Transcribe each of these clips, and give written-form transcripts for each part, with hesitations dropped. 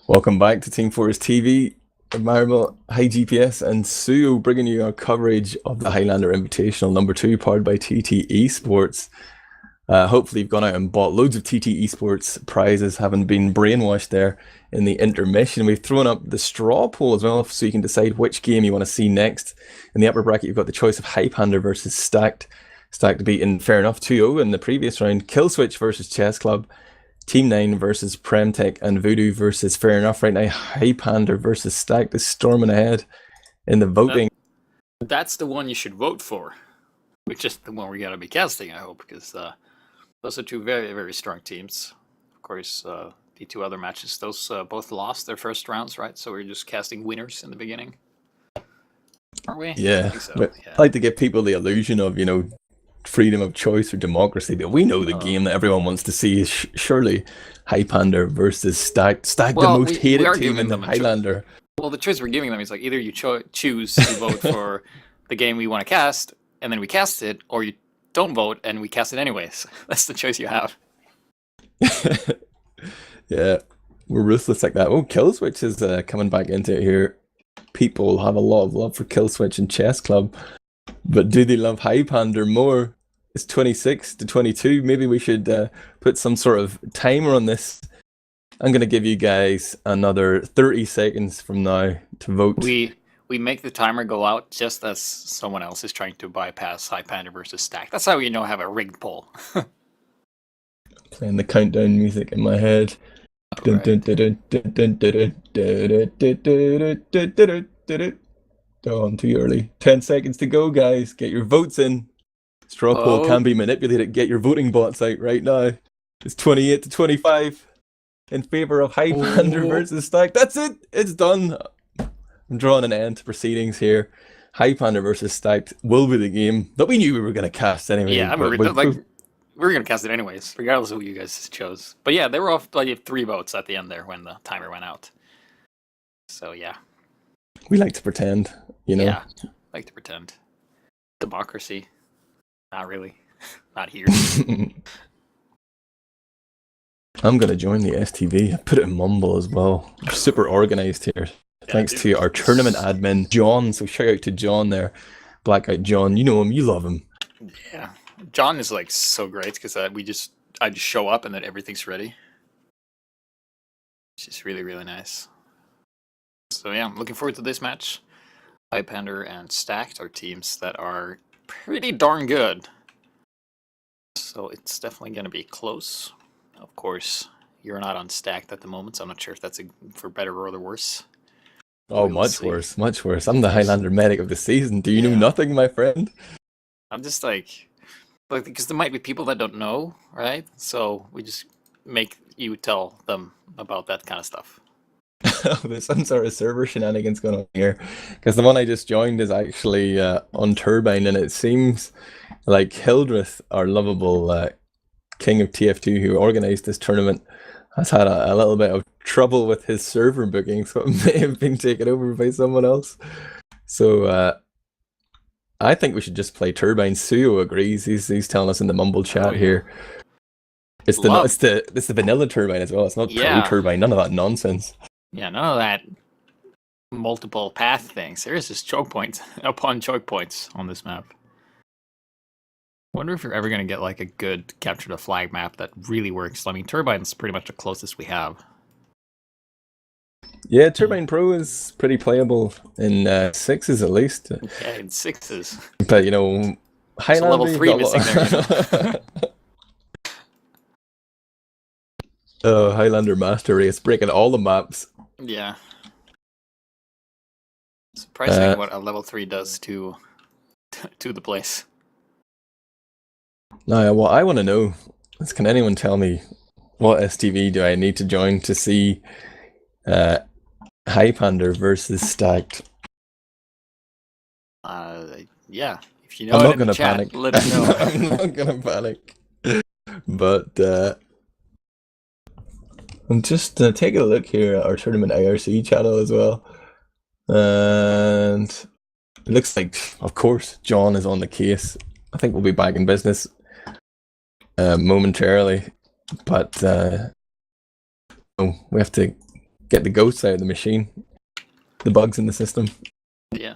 Welcome back to Team Fortress TV. Admirable, HiGPS, and Suyooo bringing you our coverage of the Highlander Invitational #2, powered by TT Esports. Hopefully, you've gone out and bought loads of TT Esports prizes, haven't been brainwashed there in the intermission. We've thrown up the straw poll as well, so you can decide which game you want to see next. In the upper bracket, you've got the choice of Highpander versus Stacked. Stacked beaten, fair enough, 2-0 in the previous round. Killswitch versus Chess Club. Team 9 versus Premtech, and Voodoo versus Fair Enough. Right now, Highpander versus Stacked is storming ahead in the voting. That's the one you should vote for, which is the one we're going to be casting, I hope, because those are two very, very strong teams. Of course, the two other matches, those both lost their first rounds, right? So we're just casting winners in the beginning. Aren't we? Yeah, I think so. but I like to give people the illusion of, freedom of choice or democracy, but we know the game that everyone wants to see is surely Highpander versus Stacked. Stacked, the most hated team in the Highlander. Well, the choice we're giving them is like either you choose to vote for the game we want to cast, and then we cast it, or you don't vote and we cast it anyways. That's the choice you have. Yeah, we're ruthless like that. Oh, Killswitch is coming back into it here. People have a lot of love for Killswitch and Chess Club, but do they love Highpander more? It's 26-22. Maybe we should put some sort of timer on this. I'm going to give you guys another 30 seconds from now to vote. We make the timer go out just as someone else is trying to bypass Highpander versus Stack. That's how you have a rigged poll. Playing the countdown music in my head. Oh, I'm too early. 10 seconds to go, guys. Get your votes in. Straw poll can be manipulated. Get your voting bots out right now. It's 28-25 in favor of Highpander versus Stack. That's it. It's done. I'm drawing an end to proceedings here. Highpander versus Stacked will be the game that we knew we were going to cast anyway. Yeah, we were going to cast it anyways, regardless of who you guys chose. But yeah, they were off by 3 votes at the end there when the timer went out. So yeah. We like to pretend, Yeah, like to pretend. Democracy. Not really. Not here. I'm going to join the STV. I put it in Mumble as well. We're super organized here. Thanks to our tournament admin, John. So shout out to John there. Blackout John. You know him. You love him. Yeah. John is like so great because I just show up and then everything's ready. It's just really, really nice. So yeah, I'm looking forward to this match. Highpander and Stacked are teams that are pretty darn good. So it's definitely going to be close. Of course, you're not on Stacked at the moment, so I'm not sure if that's for better or the worse. Oh, much worse, much worse. I'm the Highlander medic of the season. Do you know nothing, my friend? I'm just like, because there might be people that don't know, right? So we just make you tell them about that kind of stuff. There's some sort of server shenanigans going on here, because the one I just joined is actually on Turbine, and it seems like Hildreth, our lovable king of TF2 who organized this tournament, has had a little bit of trouble with his server booking, so it may have been taken over by someone else. So I think we should just play Turbine. Suyooo agrees. He's telling us in the Mumble chat here. It's the vanilla Turbine as well. It's not Pro Turbine. None of that nonsense. Yeah, none of that multiple path things. There is just choke points upon choke points on this map. Wonder if you're ever going to get like a good capture the flag map that really works. I mean, Turbine's pretty much the closest we have. Yeah, Turbine Pro is pretty playable in 6s at least. Yeah, in 6s. But Highlander, level 3 missing there. Highlander Master Race, breaking all the maps. Yeah. Surprising what a level 3 does to the place. Now, what I want to know is, can anyone tell me what STV do I need to join to see Highpander versus Stacked? Yeah. If you know, I'm not going to panic. Let us know. I'm not going to panic. But I'm just taking a look here at our tournament IRC channel as well, and it looks like, of course, John is on the case. I think we'll be back in business momentarily, but we have to get the ghosts out of the machine, the bugs in the system. Yeah.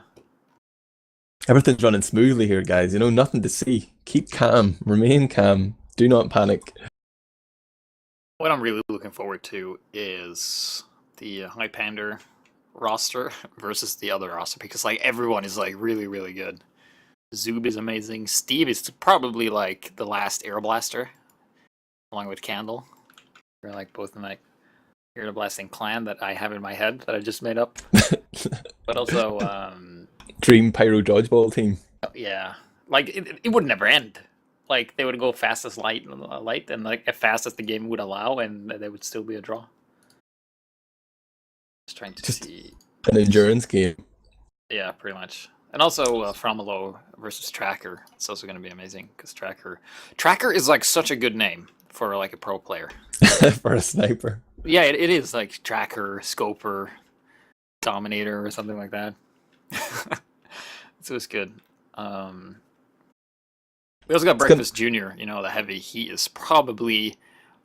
Everything's running smoothly here, guys. You know, nothing to see. Keep calm. Remain calm. Do not panic. What I'm really looking forward to is the Highpander roster versus the other roster, because like everyone is like really, really good. Zoob is amazing. Steve is probably like the last Air Blaster, along with Candle. They're like both in like Air Blasting clan that I have in my head that I just made up. But also, Dream Pyro Dodgeball team. yeah, like it would never end. Like they would go fast as light, and like as fast as the game would allow, and there would still be a draw. Just trying to see an endurance game. Yeah, pretty much. And also Fromolo versus Tracker. It's also going to be amazing because Tracker is like such a good name for like a pro player. For a sniper. Yeah, it is like Tracker, Scoper, Dominator, or something like that. So it's good. We also got Breakfast Junior. You know, the heavy. He is probably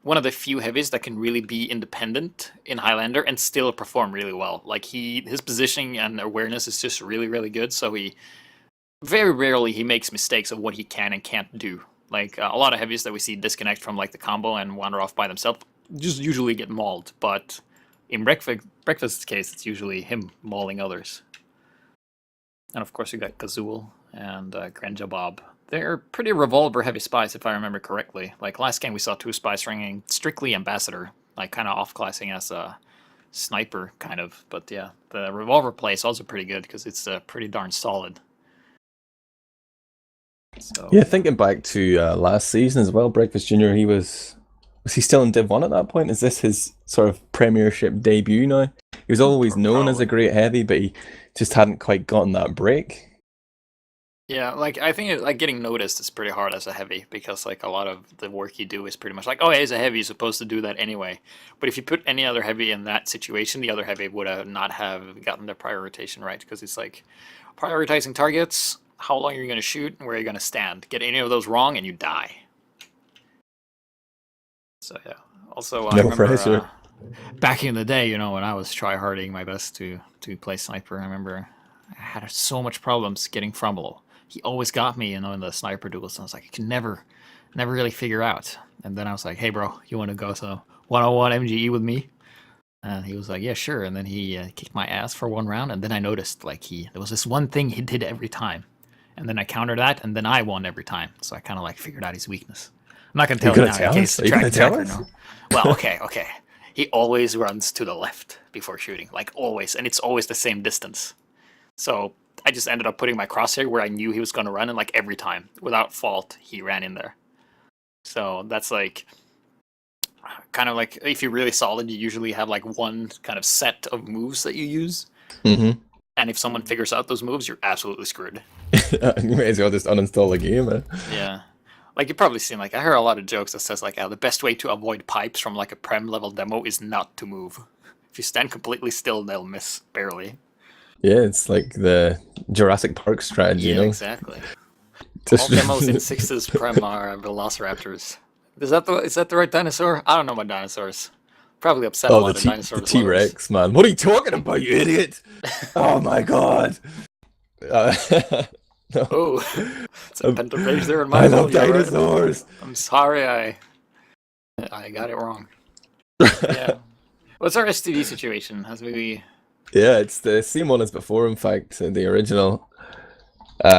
one of the few heavies that can really be independent in Highlander and still perform really well. Like his positioning and awareness is just really, really good. So he very rarely he makes mistakes of what he can and can't do. Like a lot of heavies that we see disconnect from like the combo and wander off by themselves just usually get mauled. But in Breakfast's case, it's usually him mauling others. And of course, you got Gazul and Granja Bob. They're pretty revolver heavy spies, if I remember correctly. Like last game, we saw 2 spies ringing strictly Ambassador, like kind of off-classing as a sniper, kind of. But yeah, the revolver play is also pretty good because it's pretty darn solid. So, yeah, thinking back to last season as well, Breakfast Junior, was he still in Div 1 at that point? Is this his sort of premiership debut now? He was always known as a great heavy, but he just hadn't quite gotten that break. Yeah, like I think like getting noticed is pretty hard as a heavy because like a lot of the work you do is pretty much like, oh, he's a heavy, you're supposed to do that anyway. But if you put any other heavy in that situation, the other heavy would have not have gotten the prioritization right because it's like prioritizing targets, how long you're going to shoot, and where you're going to stand. Get any of those wrong and you die. So yeah. Also, I remember back in the day, you know, when I was tryharding my best to play sniper, I remember I had so much problems getting Fromolo. He always got me, you know, in the sniper duels. And I was like, I can never really figure out. And then I was like, hey, bro, you want to go some 101 MGE with me? And he was like, yeah, sure. And then he kicked my ass for 1 round. And then I noticed, like, there was this one thing he did every time. And then I countered that, and then I won every time. So I kind of, like, figured out his weakness. I'm not going to tell you now in case the tracker, no. Well, okay. He always runs to the left before shooting. Like, always. And it's always the same distance. So I just ended up putting my crosshair where I knew he was going to run, and like every time, without fault, he ran in there. So that's like kind of like if you're really solid, you usually have like one kind of set of moves that you use. Mm-hmm. And if someone figures out those moves, you're absolutely screwed. You may as well just uninstall the game. Yeah. Like you've probably seen, like I heard a lot of jokes that says like, the best way to avoid pipes from like a Prem level demo is not to move. If you stand completely still, they'll miss barely. Yeah, it's like the Jurassic Park strategy, you know? Exactly. All demos in 6's Prem are Velociraptors. Is that the right dinosaur? I don't know my dinosaurs. Probably upset a lot of dinosaurs. The T-Rex, man. What are you talking about, you idiot? Oh my god. No. Oh, it's a pentaphage there in my I love dinosaurs. Right? I'm sorry, I got it wrong. Yeah. What's our STD situation? Has we... Yeah, it's the same one as before, in fact, the original. We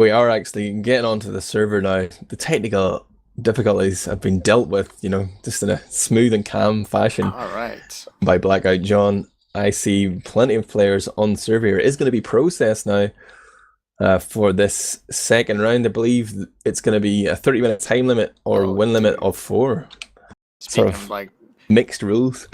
are actually getting onto the server now. The technical difficulties have been dealt with, you know, just in a smooth and calm fashion. All right. By Blackout John. I see plenty of players on the server here. It is going to be processed now for this second round. I believe it's going to be a 30-minute time limit or win limit of 4. Speaking of like mixed rules.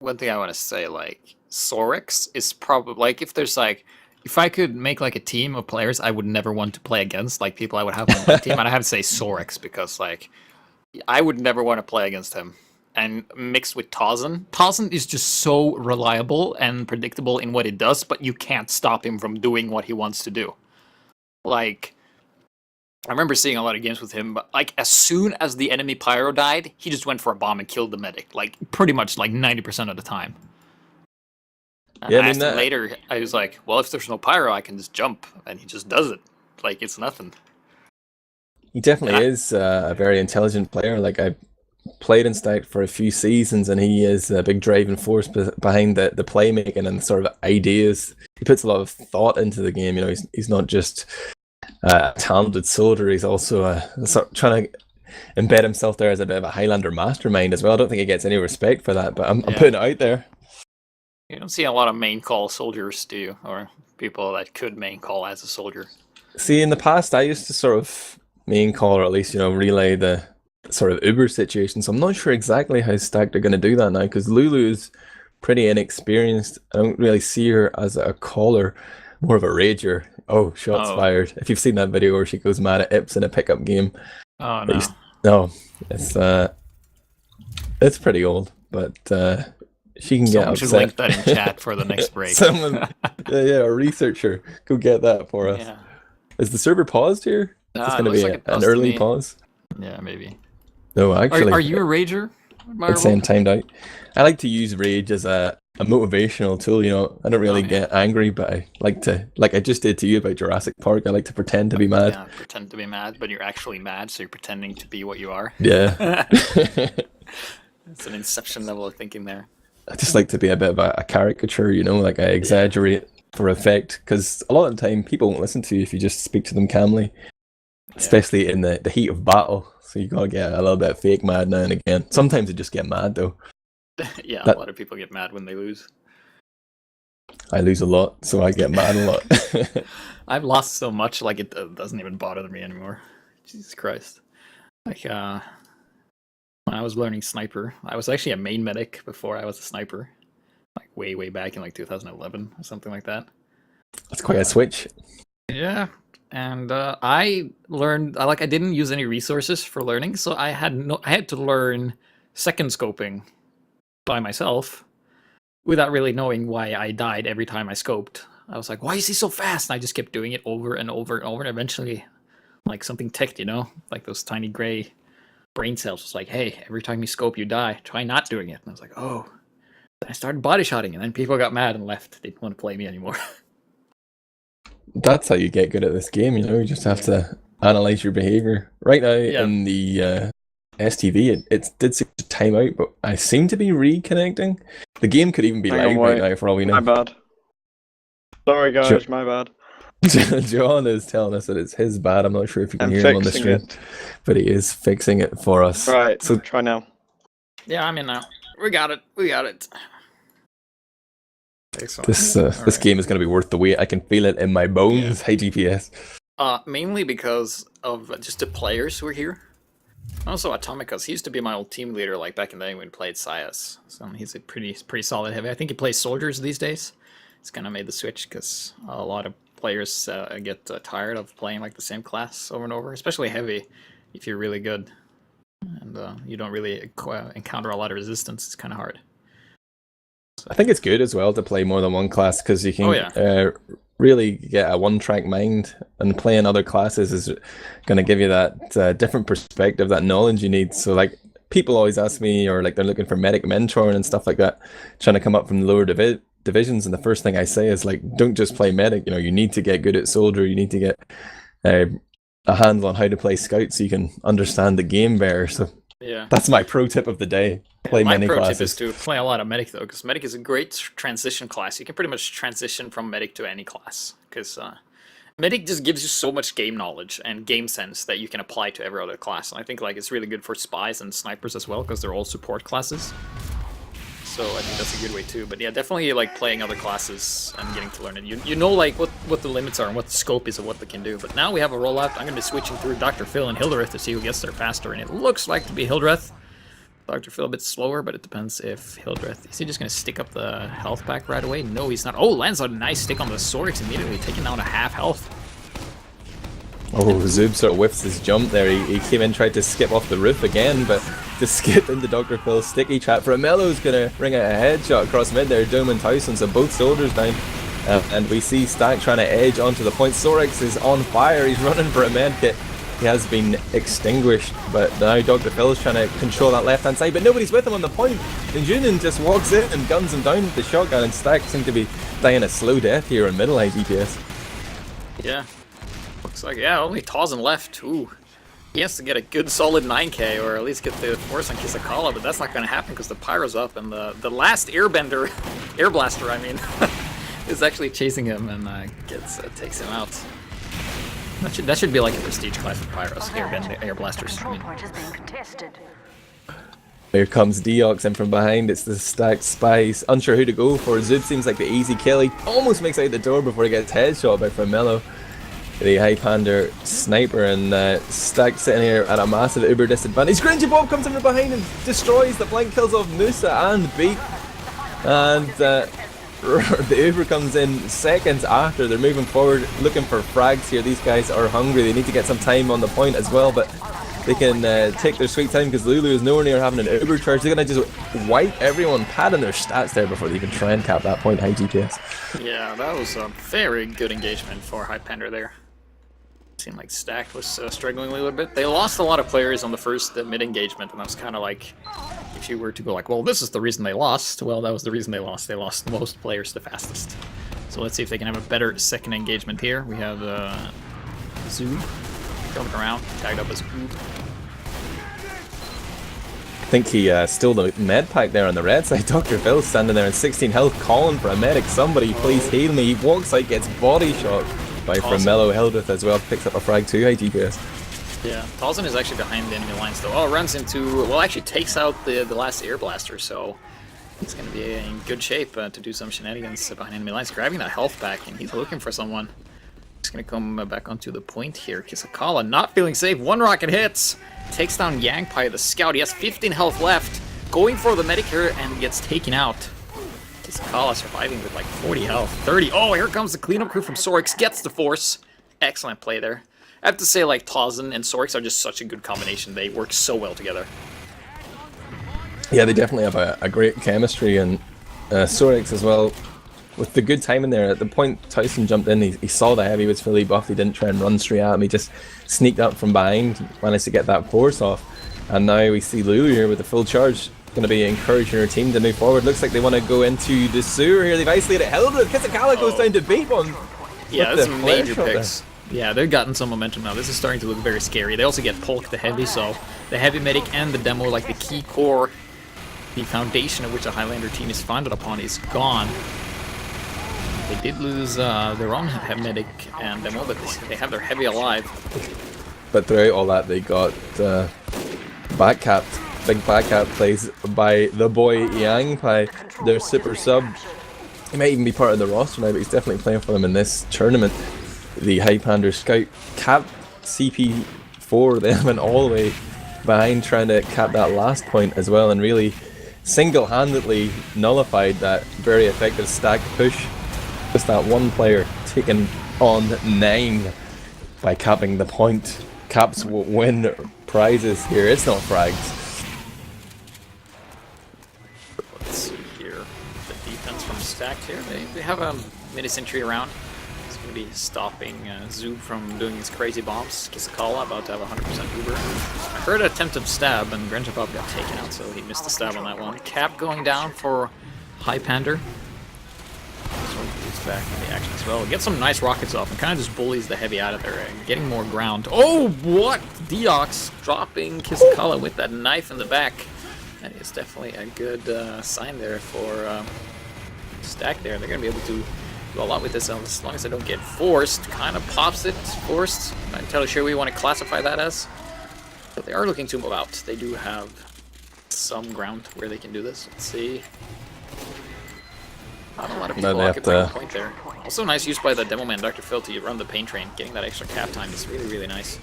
One thing I want to say, like, Sorex is probably, like, if there's, like, if I could make, like, a team of players I would never want to play against, like, people I would have on my team, and I have to say Sorex, because, like, I would never want to play against him. And mixed with Tarzan. Tarzan is just so reliable and predictable in what he does, but you can't stop him from doing what he wants to do. Like, I remember seeing a lot of games with him, but like as soon as the enemy pyro died, he just went for a bomb and killed the medic. Like pretty much like 90% of the time. And Yeah, I I mean asked him that later, I was like, well, if there's no pyro, I can just jump. And he just does it. Like it's nothing. he And definitely is a very intelligent player. Like I played in Stack for a few seasons, and he is a big driving force behind the playmaking and the sort of ideas. He puts a lot of thought into the game. You know, he's not just a talented soldier. He's also sort of trying to embed himself there as a bit of a Highlander mastermind as well. I don't think he gets any respect for that, but I'm putting it out there. you don't see a lot of main call soldiers, do you? Or people that could main call as a soldier. See, in the past, I used to sort of main call, or at least, you know, relay the sort of Uber situation. So I'm not sure exactly how Stacked are going to do that now, because Lulu is pretty inexperienced. I don't really see her as a caller, more of a rager. Oh, shots fired. If you've seen that video where she goes mad at Ips in a pickup game. Oh, no. No, it's pretty old, but she can get Someone upset. should link that in chat for the next break. Someone, yeah, a researcher, go get that for us. Yeah. Is the server paused here? Is this going to be like an early pause? Yeah, maybe. No, actually. Are you a rager? It's saying timed out. I like to use rage as a motivational tool, you know. I don't really get angry, but I like to, like I just did to you about Jurassic Park, I like to pretend to be mad. Yeah, pretend to be mad, but you're actually mad, so you're pretending to be what you are. Yeah. It's an Inception level of thinking there. I just like to be a bit of a caricature, you know, like I exaggerate for effect, because a lot of the time people won't listen to you if you just speak to them calmly, especially in the heat of battle. So you gotta get a little bit fake mad now and again. Sometimes they just get mad though. Yeah, a lot of people get mad when they lose. I lose a lot, so I get mad a lot. I've lost so much, like it doesn't even bother me anymore. Jesus Christ. Like, when I was learning sniper, I was actually a main medic before I was a sniper. Like way, way back in like 2011 or something like that. That's quite a switch. Yeah. And I learned, I didn't use any resources for learning, so I had to learn second scoping by myself without really knowing why I died every time I scoped. I was like, why is he so fast? And I just kept doing it over and over and over, and eventually, like, something ticked, you know? Like those tiny gray brain cells was like, hey, every time you scope, you die. Try not doing it. And I was like, oh. Then I started body shotting, and then people got mad and left. They didn't want to play me anymore. That's how you get good at this game, you know? You just have to analyze your behavior. Right now in the STV, it did seem to time out, but I seem to be reconnecting. The game could even be live right now for all we know. My bad. Sorry guys, my bad. John is telling us that it's his bad. I'm not sure if you can hear him on the stream, but he is fixing it for us. Right, so try now. Yeah, I'm in now. We got it. This game is going to be worth the wait. I can feel it in my bones. HiGPS. Mainly because of just the players who are here. Also, Atomicus. He used to be my old team leader, like back in the day when we played Sias. So he's a pretty solid heavy. I think he plays soldiers these days. He's kind of made the switch because a lot of players get tired of playing like the same class over and over, especially heavy. If you're really good and you don't really encounter a lot of resistance, it's kind of hard. I think it's good as well to play more than one class, because you can really get a one-track mind, and playing other classes is going to give you that different perspective, that knowledge you need. So like people always ask me, or like they're looking for medic mentoring and stuff like that, trying to come up from the lower divisions, and the first thing I say is like, don't just play medic, you know, you need to get good at soldier, you need to get a handle on how to play scout so you can understand the game better. So yeah, that's my pro tip of the day. Play many classes. My pro tip is to play a lot of medic though, because medic is a great transition class. You can pretty much transition from medic to any class, because medic just gives you so much game knowledge and game sense that you can apply to every other class. And I think like it's really good for spies and snipers as well, because they're all support classes. So I think that's a good way too. But yeah, definitely like playing other classes and getting to learn it. You know like what the limits are and what the scope is of what they can do. But now we have a rollout. I'm going to be switching through Dr. Phil and Hildreth to see who gets there faster. And it looks like to be Hildreth. Dr. Phil a bit slower, but it depends if Hildreth... Is he just going to stick up the health pack right away? No, he's not. Oh, lands a nice stick on the Sorix immediately, taking down a half health. Oh, Zub sort of whiffs his jump there. He came in, tried to skip off the roof again, but to skip into Dr. Phil's sticky trap. Framello's going to ring out a headshot across mid there. Dome and Tyson, so both soldiers down. And we see Stack trying to edge onto the point. Sorix is on fire. He's running for a med kit. he has been extinguished, but now Dr. Phil is trying to control that left-hand side, but nobody's with him on the point. And Junin just walks in and guns him down with the shotgun, and Stack seem to be dying a slow death here in middle HiGPS. Yeah. Looks like, yeah, only Tausen left. Ooh. He has to get a good solid 9k, or at least get the force on Kisakala, but that's not going to happen because the Pyro's up, and the last airbender, air blaster, I mean, is actually chasing him and takes him out. That should be like a prestige class of Pyros, air blasters. I mean. Here comes Deox in from behind. It's the Stacked Spice. Unsure who to go for. Zub seems like the easy kill. He almost makes out the door before he gets headshot by Framello, the Highpander sniper, and Stack sitting here at a massive uber disadvantage. Gringy Bob comes in from behind and destroys the flank kills of Musa and Beat. And the Uber comes in seconds after. They're moving forward, looking for frags here. These guys are hungry. They need to get some time on the point as well, but they can take their sweet time because Lulu is nowhere near having an Uber charge. They're going to just wipe everyone, padding their stats there before they even try and cap that point HiGPS. Yeah, that was a very good engagement for Highpander there. Seemed like Stack was struggling a little bit. They lost a lot of players on the first mid engagement, and I was kind of like, if you were to go like, well, this is the reason they lost, well, that was the reason they lost. They lost most players the fastest. So let's see if they can have a better second engagement here. We have Zoo jumping around, tagged up as Oob. I think he stole the med pack there on the red side. Dr. Phil standing there in 16 health, calling for a medic. Somebody please heal me. He walks out, gets body shot by Framello. Hildreth as well, picks up a frag too, HiGPS. Yeah, Tausen is actually behind the enemy lines though. Oh, runs into, well, actually takes out the last air blaster, so he's going to be in good shape to do some shenanigans behind enemy lines. Grabbing that health back, and he's looking for someone. He's going to come back onto the point here. Kisakala not feeling safe. One rocket hits. Takes down Yangpai, the scout. He has 15 health left. Going for the medic here and gets taken out. Kisakala surviving with like 40 health. 30. Oh, here comes the cleanup crew from Sorix. Gets the force. Excellent play there. I have to say, like, Tausen and Sorix are just such a good combination. They work so well together. Yeah, they definitely have a great chemistry, and Sorix as well, with the good timing there. At the point Tyson jumped in, he saw the heavy was fully buffed. He didn't try and run straight at him. He just sneaked up from behind, managed to get that force off. And now we see Lulu here with the full charge. Going to be encouraging her team to move forward. Looks like they want to go into the sewer here. They've isolated Hildreth. Kisakala goes down to beat one. Yeah, this is major picks. Yeah, they've gotten some momentum now. This is starting to look very scary. They also get Polk the heavy, so the heavy medic and the demo, like the key core, the foundation of which a Highlander team is founded upon, is gone. They did lose their own medic and demo, but they have their heavy alive. But throughout all that, they got backcapped. Big backcap plays by the boy Yangpai, their super sub. He might even be part of the roster now, but he's definitely playing for them in this tournament. The Highpander scout capped CP4. They went all the way behind trying to cap that last point as well, and really single-handedly nullified that very effective stack push. Just that one player taking on 9 by capping the point. Caps will win prizes here. It's not frags. Let's see here. The defense from Stacked here. They have a mini-sentry around. It's going to be stopping Zoob from doing these crazy bombs. Kisakala about to have 100% Uber. I heard an attempted stab, and Grenjapov got taken out, so he missed the stab on that one. Cap going down for Highpander. Back in the action as well. Get some nice rockets off and kind of just bullies the heavy out of there and getting more ground. Oh, what? Deox dropping Kisakala with that knife in the back. That is definitely a good sign there for Stack there. They're going to be able to do a lot with this as long as they don't get forced. Kind of pops it, forced. I'm not entirely sure we want to classify that as. But they are looking to move out. They do have some ground where they can do this. Let's see. Not a lot of people occupying the point there. Also nice use by the demo man, Dr. Phil, to run the pain train. Getting that extra cap time is really, really nice.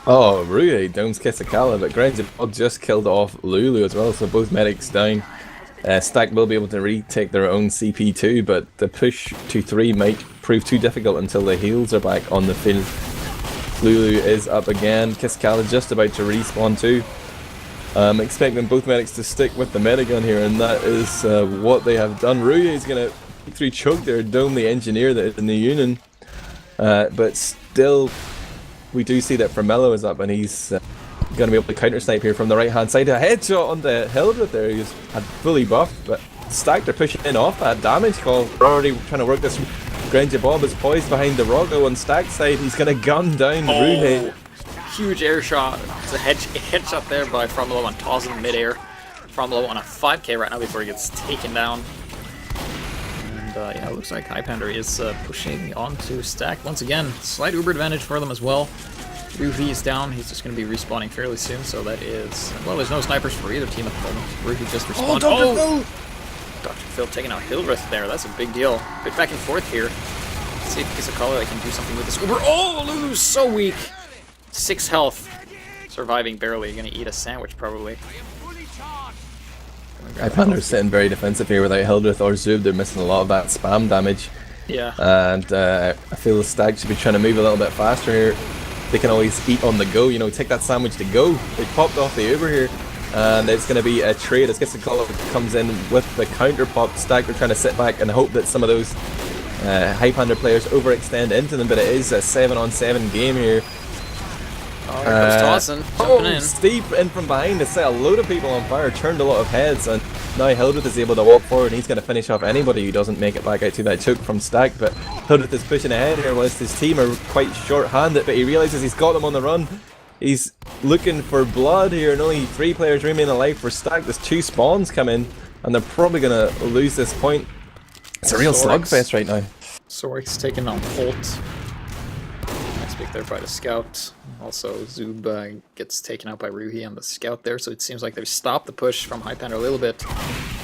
Oh, really downs Kisakala, but Grenjapov just killed off Lulu as well, so both medics down. Stack will be able to retake their own CP2, but the push to 3 might prove too difficult until the heals are back on the field. Lulu is up again. Kisakala just about to respawn too. I'm expecting both medics to stick with the medigun here, and that is what they have done. Ruye is going to choke their Dome, the engineer that is in the Union, but still we do see that Formello is up, and he's going to be able to counter snipe here from the right hand side. A headshot on the Hildreth there. He's fully buffed, but Stacked are pushing in off that damage call. We're already trying to work this. Granger Bob is poised behind the Rocco on Stack's side. He's going to gun down Ruhe. Huge air shot. It's a headshot there by Formello on Tarzan mid-air. Formello on a 5k right now before he gets taken down. And yeah, it looks like Highpander is pushing onto Stack once again. Slight Uber advantage for them as well. Ruhi is down. He's just going to be respawning fairly soon, so that is... Well, there's no snipers for either team at the moment. Ruhi just respawned. Oh, Dr. Phil taking out Hildreth there. That's a big deal. Bit back and forth here. Let's see if Kisakala can do something with this Uber. Oh, Lulu's so weak. 6 health. Surviving barely. Gonna eat a sandwich probably. Highpander's sitting very defensive here without Hildreth or Zub. They're missing a lot of that spam damage. Yeah. And I feel the Stag should be trying to move a little bit faster here. They can always eat on the go, you know, take that sandwich to go. They popped off the Uber here. And it's going to be a trade as Kisakala comes in with the counter pop. Stag are trying to sit back and hope that some of those Highpander players overextend into them, but it is a 7-on-7 game here. Oh, here comes Dawson, jumping in. Steep in from behind to set a load of people on fire, turned a lot of heads, and now Hildreth is able to walk forward and he's going to finish off anybody who doesn't make it back out to that choke from Stack. But Hildreth is pushing ahead here whilst his team are quite short-handed, but he realises he's got them on the run. He's looking for blood here, and only 3 players remain alive for Stack. There's 2 spawns coming, and they're probably going to lose this point. It's a real slugfest right now. Sorik's taking on Holt. Nice pick there by the scout. Also, Zub gets taken out by Ruhi on the scout there, so it seems like they've stopped the push from Highpander a little bit.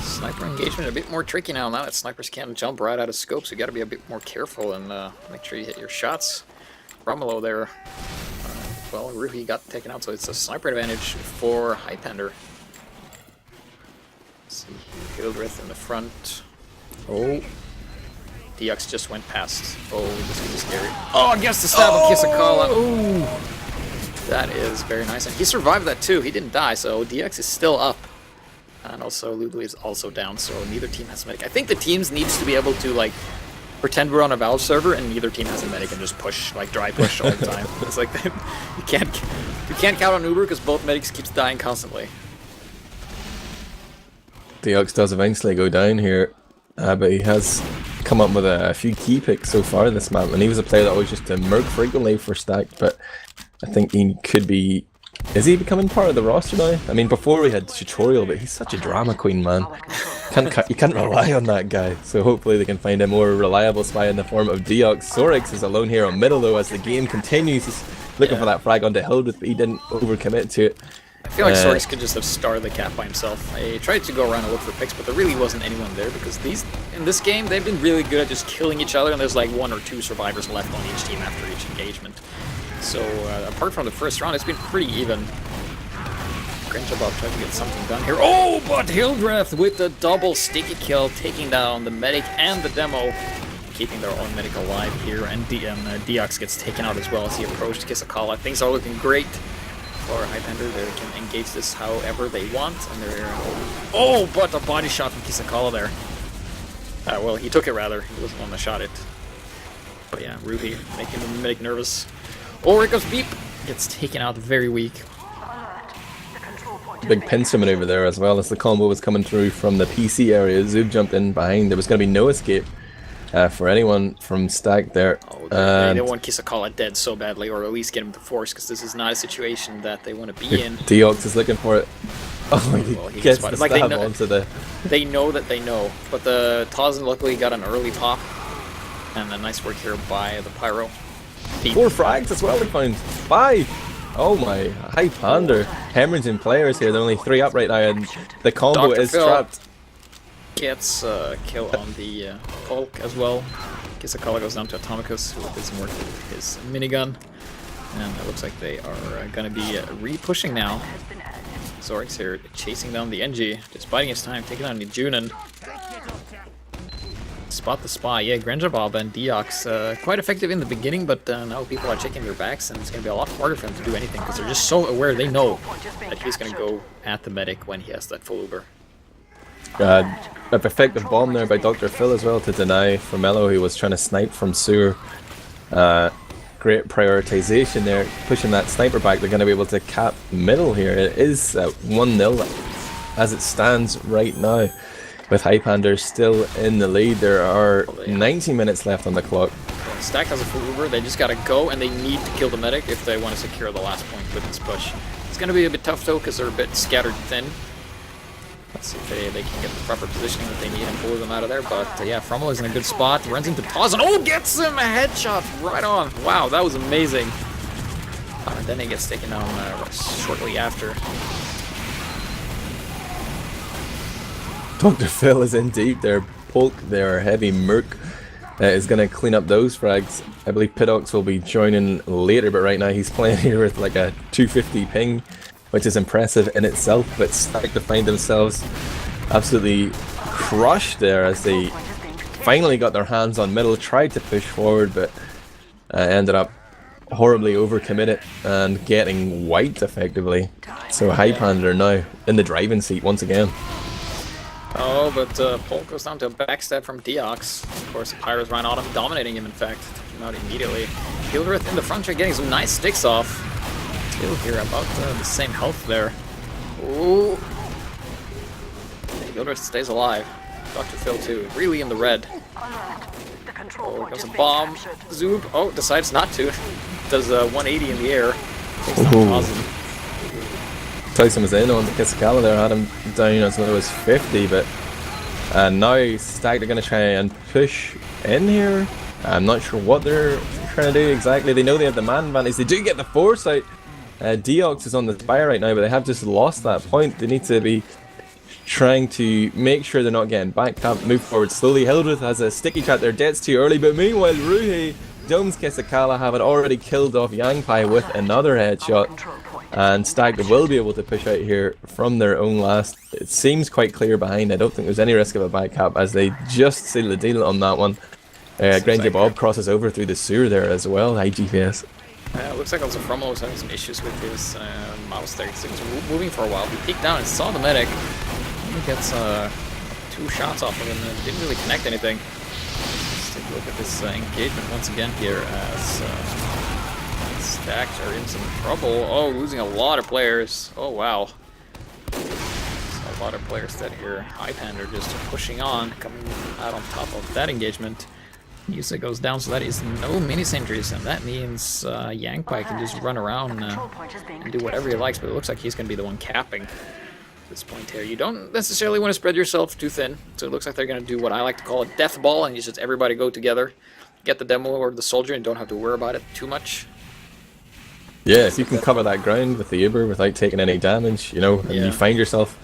Sniper engagement a bit more tricky now that snipers can't jump right out of scope, so you gotta be a bit more careful and make sure you hit your shots. Romelo there. Well, Ruhi got taken out, so it's a sniper advantage for Highpander. Let's see here, Hildreth in the front. Oh. DX just went past. Oh, this could be scary. Oh, against the stab of Kisakala. Ooh. That is very nice. And he survived that too. He didn't die, so DX is still up. And also, Lulu is also down, so neither team has a medic. I think the teams needs to be able to, like, pretend we're on a Valve server and neither team has a medic and just push, like dry push all the time. It's like you can't count on Uber because both medics keeps dying constantly. DX does eventually go down here, but he has come up with a few key picks so far this map, and he was a player that always used to murk frequently for Stack, but I think he could be... Is he becoming part of the roster now? I mean, before we had Tutorial, but he's such a drama queen, man. You can't rely on that guy, so hopefully they can find a more reliable spy in the form of Deox. Sorix is alone here on middle though as the game continues. He's looking for that frag onto Hildreth, but he didn't overcommit to it. I feel like Sorix could just have started the cap by himself. I tried to go around and look for picks, but there really wasn't anyone there because in this game they've been really good at just killing each other, and there's like 1 or 2 survivors left on each team after each engagement. So apart from the first round, it's been pretty even. Grinchabob tried to get something done here. Oh, but Hildreth with the double sticky kill, taking down the medic and the demo, keeping their own medic alive here. And Deox gets taken out as well as he approached Kisakala. Things are looking great for Highpander. They can engage this however they want. And they're oh, but a body shot from Kisakala there. Well, he took it rather. He was the one that shot it. But yeah, Ruby making the medic nervous. Oh, here goes Beep. Gets taken out very weak. Big pincer maneuver there as well as the combo was coming through from the PC area. Zub jumped in behind. There was going to be no escape for anyone from Stack there. Oh, they want Kisakala dead so badly, or at least get him to force, because this is not a situation that they want to be in. Deox is looking for it. Oh, he gets the like stab onto the... They know that they know, but the Tarzan luckily got an early pop, and a nice work here by the Pyro. 4 frags as well they found. 5! Oh my, Highpander hemorrhaging players here. There are only 3 up right now, and the combo Dr. is Phil trapped. Gets a kill on the Hulk as well. Kisakala goes down to Atomicus, who did some work with his minigun. And it looks like they are going to be re-pushing now. Zorix here chasing down the NG, just biding his time, taking on the Junin. Spot the spy. Yeah, Granjabob and Deox quite effective in the beginning, but now people are checking their backs, and it's going to be a lot harder for them to do anything because they're just so aware. They know that he's going to go at the medic when he has that full Uber. A effective bomb there by Dr. Phil as well to deny Formello, who was trying to snipe from Sewer. great prioritization there, pushing that sniper back. They're going to be able to cap middle here. It is 1-0 as it stands right now, with Highpander still in the lead. There are 90 minutes left on the clock. Stack has a full Uber. They just gotta go, and they need to kill the medic if they want to secure the last point with this push. It's gonna be a bit tough though, because they're a bit scattered thin. Let's see if they can get the proper positioning that they need and pull them out of there. But yeah, Frummel is in a good spot. Runs into Taz and gets him a headshot right on. Wow, that was amazing. And then he gets taken down shortly after. Dr. Phil is in deep there. Polk there, heavy Merc is going to clean up those frags. I believe Pidox will be joining later, but right now he's playing here with like a 250 ping, which is impressive in itself. But Stack to find themselves absolutely crushed there as they finally got their hands on middle, tried to push forward, but ended up horribly overcommitted and getting wiped effectively. So Highpander now in the driving seat once again. Oh, but Polk goes down to a backstab from Deox. Of course, the Pyros ran on him, dominating him, in fact. Took him out immediately. Hildreth in the front here, getting some nice sticks off. Still here, about the same health there. Ooh. Hildreth stays alive. Dr. Phil, too. Really in the red. Oh, here comes a bomb. Zoob. Oh, decides not to. Does a 180 in the air. Takes down Tazin. Tyson was in on the Kisakala there, had him down as low as 50, but now Stack are going to try and push in here. I'm not sure what they're trying to do exactly. They know they have the man advantage. They do get the foresight. Deox is on the spire right now, but they have just lost that point. They need to be trying to make sure they're not getting backed up, move forward slowly. Hildreth has a sticky chat there, death's too early, but meanwhile Ruhi, Dome's Kisakala have it already killed off Yangpai with another headshot. And Stag will be able to push out here from their own last. It seems quite clear behind. I don't think there's any risk of a back cap as they just seal the deal on that one. Granger Bob crosses over through the sewer there as well. HiGPS. Looks like also Frummel was having some issues with his mouse there. He was moving for a while. He peeked down and saw the medic. He gets 2 shots off of him and didn't really connect anything. Let's take a look at this engagement once again here as Stacks are in some trouble. Oh, losing a lot of players. Oh, wow. A lot of players that here. Highpander just pushing on, coming out on top of that engagement. Yusa goes down, so that is no mini sentries, and that means Yangpai can just run around and do whatever he likes, but it looks like he's going to be the one capping this point here. You don't necessarily want to spread yourself too thin, so it looks like they're going to do what I like to call a death ball, and you just everybody go together, get the demo or the soldier, and don't have to worry about it too much. Yeah, if you can cover that ground with the Uber without taking any damage, you know, and you find yourself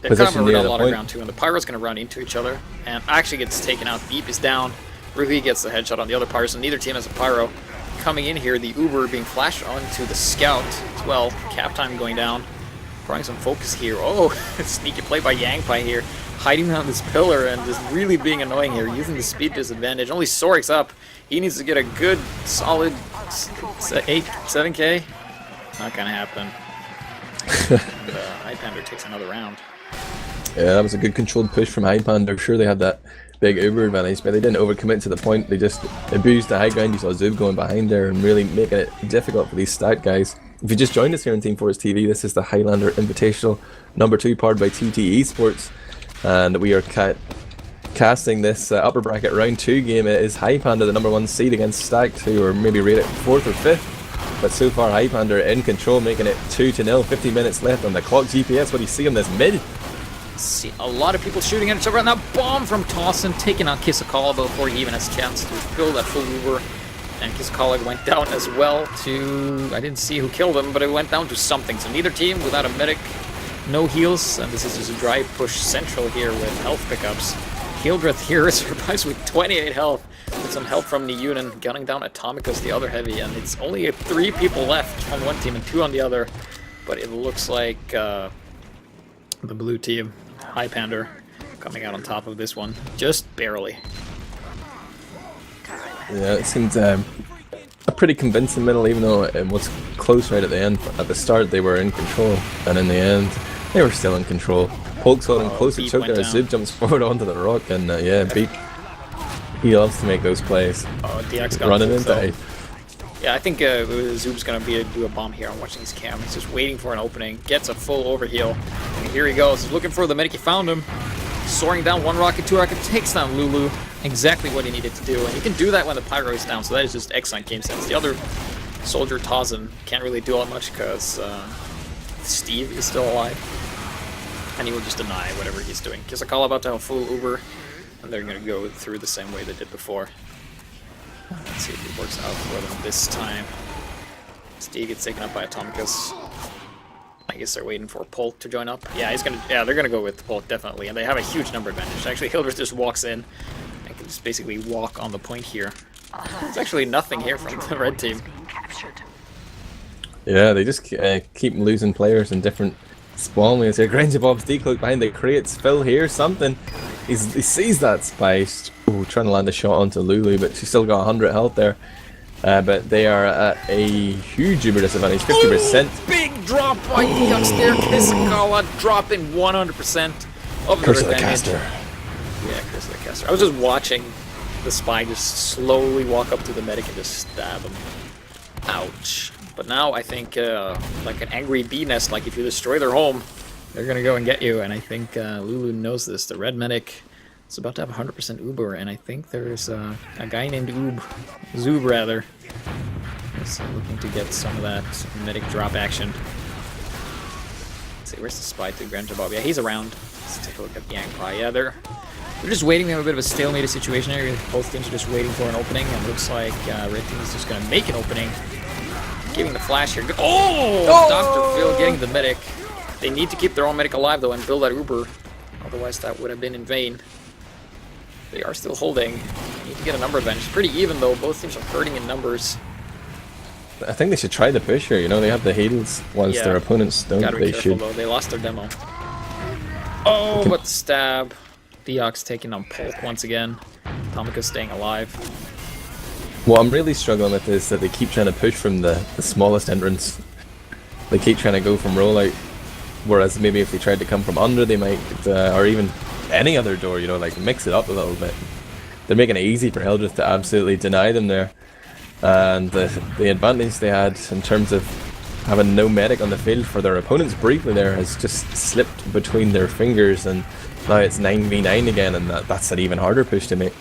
positioned near the point. Ground too, and the Pyro's going to run into each other, and actually gets taken out. Deep is down. Ruhi gets the headshot on the other Pyro, so neither team has a Pyro. Coming in here, the Uber being flashed onto the Scout as well. Cap time going down. Trying some focus here. Oh, sneaky play by Yangpai here. Hiding behind this pillar and just really being annoying here, using the speed disadvantage. Only Sorik's up. He needs to get a good, solid 7k. Not gonna happen. And, Highpander takes another round. Yeah, that was a good controlled push from Highpander. I'm sure they had that big Uber advantage, but they didn't overcommit to the point. They just abused the high ground. You saw Zoob going behind there and really making it difficult for these stat guys. If you just joined us here on Teamfortress.tv, this is the Highlander Invitational #2 powered by TT Esports, and we are casting this upper bracket round 2 game. It is Highpander, the #1 seed, against Stacked, who are maybe rated 4th or 5th. But so far, Highpander in control, making it 2-0. 50 minutes left on the clock. GPS, what do you see on this mid? See a lot of people shooting at each other, and that bomb from Tossin taking out Kisakala before he even has a chance to fill that full Uber. And Kisakala went down as well to, I didn't see who killed him, but it went down to something. So neither team without a medic, no heals, and this is just a dry push central here with health pickups. Hildreth here survives with 28 health, with some help from Niyunin, gunning down Atomicus, the other heavy, and it's only 3 people left on one team and 2 on the other. But it looks like the blue team, Highpander, coming out on top of this one, just barely. Yeah, it seemed a pretty convincing middle, even though it was close right at the end. At the start, they were in control, and in the end, they were still in control. Polk's holding close to choke there as Zib jumps forward onto the rock, and yeah, Beak, he loves to make those plays. Oh, DX got running into it. Yeah, I think Zoob's going to do a bomb here. I'm watching his cam. He's just waiting for an opening. Gets a full overheal. And here he goes. He's looking for the medic. He found him. Soaring down 1 rocket, 2 rocket. Takes down Lulu. Exactly what he needed to do. And you can do that when the Pyro is down. So that is just excellent game sense. The other soldier, Tazen, can't really do all much because Steve is still alive. And he will just deny whatever he's doing. Kisakala about to have a full Uber. And they're going to go through the same way they did before. Let's see if it works out for them this time. Steve gets taken up by Atomicus. I guess they're waiting for Polk to join up. Yeah, they're gonna go with Polk definitely, and they have a huge number advantage. Actually, Hildreth just walks in and can just basically walk on the point here. There's actually nothing here from the red team. Yeah, they just keep losing players in different spawn ways here. Granger Bob's decloak behind the crates. Phil here, something. He sees that Spice. Ooh, trying to land a shot onto Lulu, but she's still got 100 health there. But they are at a huge uber disadvantage, 50%. Ooh, big drop by Young's there. Kisakawa dropping 100% of the Curse of the advantage. Caster. Yeah, Curse of the Caster. I was just watching the spy just slowly walk up to the medic and just stab him. Ouch. But now I think like an angry bee nest, like if you destroy their home, they're gonna go and get you. And I think Lulu knows this. The red medic is about to have 100% Uber, and I think there's a guy named Zoob rather. He's looking to get some of that medic drop action. Let's see, where's the spy to Grandpa Bob? Yeah, he's around. Let's take a look at Yang Pai. Yeah, they're just waiting. We have a bit of a stalemate situation here. Both teams are just waiting for an opening, and it looks like red team is just gonna make an opening. Giving the flash here. Oh! Dr. Phil getting the medic. They need to keep their own medic alive though and build that Uber. Otherwise that would have been in vain. They are still holding. They need to get a number advantage. Pretty even though. Both teams are hurting in numbers. I think they should try the push here. You know, they have the heals once their opponents don't. Gotta be They careful should. though. They lost their demo. Oh, but stab. Theox taking on Polk once again. Tomica staying alive. What I'm really struggling with is that they keep trying to push from the smallest entrance. They keep trying to go from rollout, whereas maybe if they tried to come from under, they might, or even any other door, you know, like mix it up a little bit. They're making it easy for Hildreth to absolutely deny them there. And the advantage they had in terms of having no medic on the field for their opponents briefly there has just slipped between their fingers, and now it's 9v9 again, and that's an even harder push to make.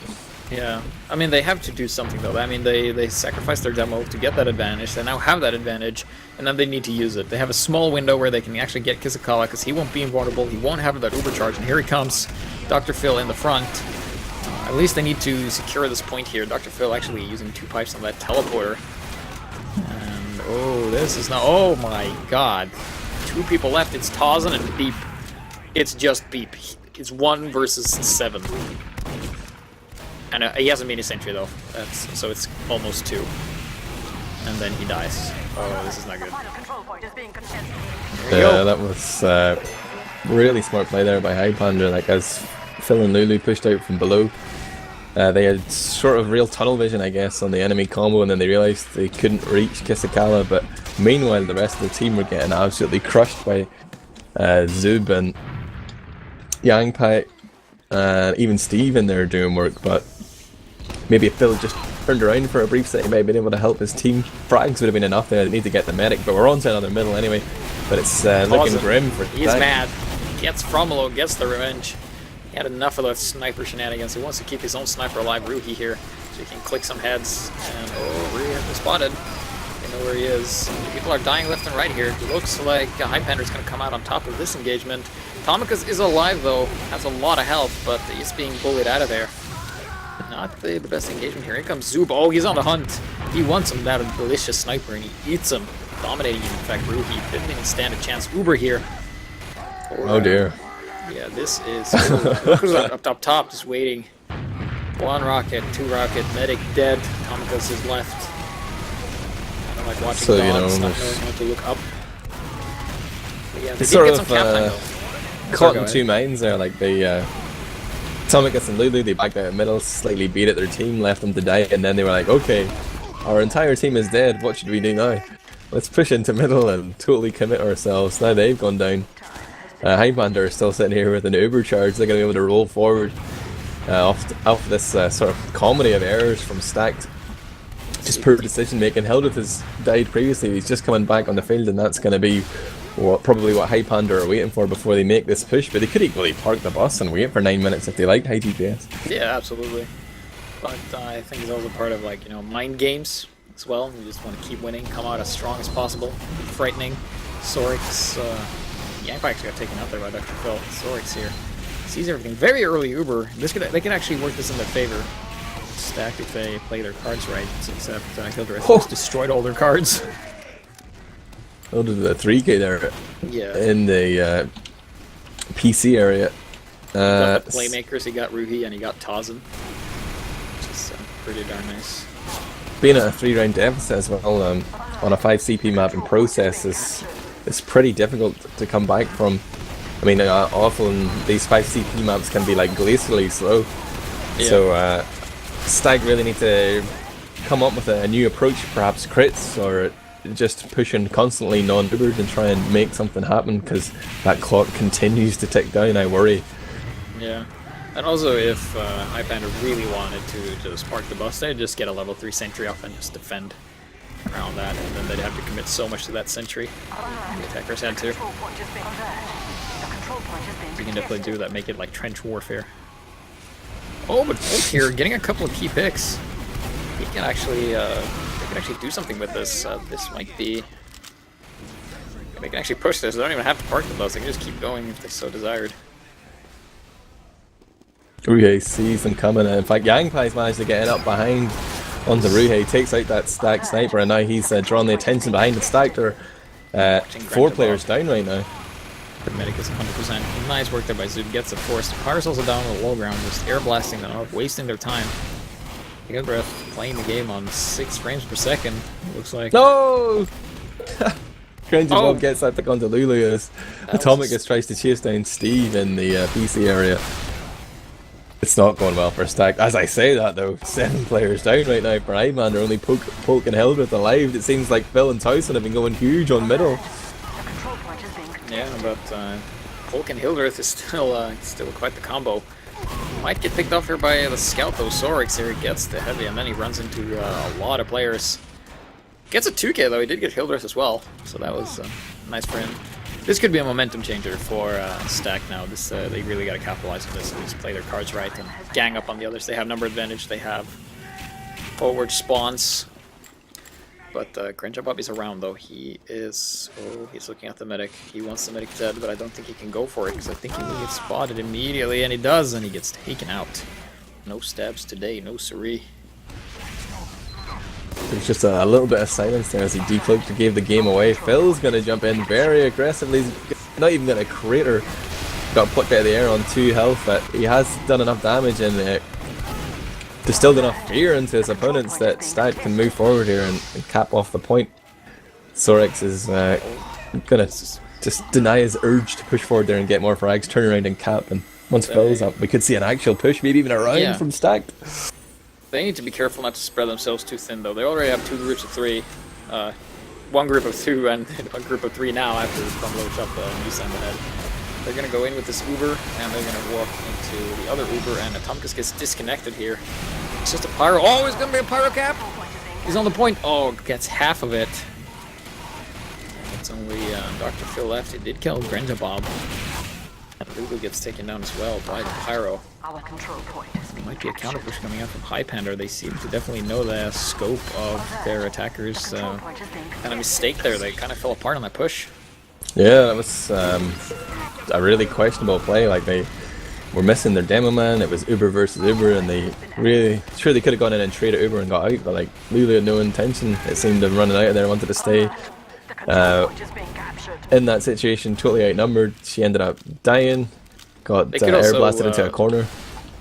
Yeah, I mean, they have to do something though. I mean, they sacrificed their demo to get that advantage. They now have that advantage, and then they need to use it. They have a small window where they can actually get Kisakawa, because he won't be invulnerable. He won't have that overcharge, and here he comes, Dr. Phil in the front. At least they need to secure this point here. Dr. Phil actually using 2 pipes on that teleporter. And, oh, this is not... Oh my god. 2 people left. It's Tazen and Beep. It's just Beep. It's 1 versus 7. And he hasn't made a sentry though, so it's almost 2. And then he dies. Oh, this is not good. Yeah, that was really smart play there by Highpander. Like, as Phil and Lulu pushed out from below, they had sort of real tunnel vision, I guess, on the enemy combo, and then they realised they couldn't reach Kisakala. But meanwhile, the rest of the team were getting absolutely crushed by Zoob and Yang Pai, even Steve in there doing work. But maybe if Phil just turned around for a brief second, he might have been able to help his team. Frags would have been enough there. They need to get the medic, but we're on to another middle anyway. But it's looking grim for He's mad. Gets Fromolo, gets the revenge. He had enough of the sniper shenanigans. He wants to keep his own sniper alive, Ruhi here, so he can click some heads. And oh, Ruhi has been spotted. They know where he is. People are dying left and right here. It looks like Highpander's going to come out on top of this engagement. Tomicus is alive though, has a lot of health, but he's being bullied out of there. Not the best engagement here. Here comes Zoob. Oh, he's on the hunt. He wants him, that delicious sniper, and he eats him, dominating him. In fact, Ruhi didn't even stand a chance. Uber here. Oh dear. Yeah, this is... Who's up top, just waiting. 1 rocket, 2 rocket, medic dead. Tomicus is left. I don't like watching so, dogs, you know, not knowing how to look up. But yeah, they did sort get of some cap time though. caught in 2 minds there. Like, they Tomicus and Lulu, they backed out in the middle, slightly beat at their team, left them to die, and then they were like, okay, our entire team is dead, what should we do now? Let's push into middle and totally commit ourselves. Now they've gone down. Highpander is still sitting here with an Uber charge. They're going to be able to roll forward off this sort of comedy of errors from Stacked. Just poor decision making. Hildreth has died previously. He's just coming back on the field, and that's going to be probably what Highpander are waiting for before they make this push. But they could equally park the bus and wait for 9 minutes if they like HiGPS. Yeah, absolutely. But I think it's also part of, like, you know, mind games as well. You just want to keep winning, come out as strong as possible. Frightening. Sorix, Yank actually got taken out there by Dr. Phil. Sorix here sees everything. Very early Uber. They can actually work this in their favor. Stacked if they play their cards right, except Hildreth just destroyed all their cards. Hildreth did a 3k there. Yeah. In the PC area. He got the playmakers, he got Ruhi, and he got Tazen. Which is pretty darn nice. Being at a 3-round deficit as well on a 5 CP map in process is pretty difficult to come back from. I mean, often these 5 CP maps can be like glacially slow. Yeah. So Stag really need to come up with a new approach, perhaps crits, or just pushing constantly non-ubered and try and make something happen, because that clock continues to tick down, I worry. Yeah, and also if Highpander really wanted to just park the bus, they'd just get a level 3 sentry off and just defend around that, and then they'd have to commit so much to that sentry. The attackers had to. You can definitely do that, make it like trench warfare. Oh, but Bolt here getting a couple of key picks. He can actually, they can actually do something with this. This might be. They can actually push this. They don't even have to park the bus. They can just keep going if they so desired. Ruhe sees them coming, and in fact, Yangpai's managed to get it up behind onto Ruhe. Takes out that stacked sniper, and now he's drawn the attention behind the stacked. They're 4 players down right now. The medic is 100%. Nice work there by Zub. Gets the force. Pyro's also down on the low ground, just air blasting them up, wasting their time. Hildreth playing the game on 6 frames per second. It looks like. No! Bob gets that pick onto Lulu as Atomicus tries to chase down Steve in the PC area. It's not going well for Stack. As I say that though, 7 players down right now for Highpander, only Polk and Hildreth alive. It seems like Phil and Towson have been going huge on middle. Yeah, but Polk and Hildreth is still quite the combo. Might get picked off here by the scout though. Sorix here gets the heavy, and then he runs into a lot of players. Gets a 2k though. He did get Hildreth as well, so that was nice for him. This could be a momentum changer for Stack now. This they really got to capitalize on this and just play their cards right and gang up on the others. They have number advantage. They have forward spawns. But Grinja Bobby's around though. He is. Oh, he's looking at the medic. He wants the medic dead, but I don't think he can go for it because I think he will get spotted immediately, and he does, and he gets taken out. No stabs today, no siree. There's just a little bit of silence there as he decloaked and gave the game away. Phil's going to jump in very aggressively. He's not even got a crater. Got plucked out of the air on 2 health, but he has done enough damage and distilled enough fear into his opponents that Stag can move forward here and cap off the point. Sorix is going to just deny his urge to push forward there and get more frags, turn around and cap, and once Phil's up, we could see an actual push, maybe even a round from Stag. They need to be careful not to spread themselves too thin, though. They already have 2 groups of 3. 1 group of 2 and 1 group of 3 now after from low shot Nissan ahead. They're going to go in with this Uber, and they're going to walk into the other Uber, and Atomicus gets disconnected here. It's just a Pyro. Oh, it's going to be a Pyro cap! He's on the point. Oh, gets half of it. It's only Dr. Phil left. He did kill Grinja Bob. And Lulu gets taken down as well by the Pyro. Might be a counter push coming out from Highpander. They seem to definitely know the scope of their attackers. Kind of mistake there. They kind of fell apart on that push. Yeah, that was a really questionable play. Like, they were missing their demo man. It was Uber versus Uber, and they really they could have gone in and traded Uber and got out, but like Lulu had no intention. It seemed of running out of there, wanted to stay in that situation, totally outnumbered. She ended up dying, got air blasted into a corner.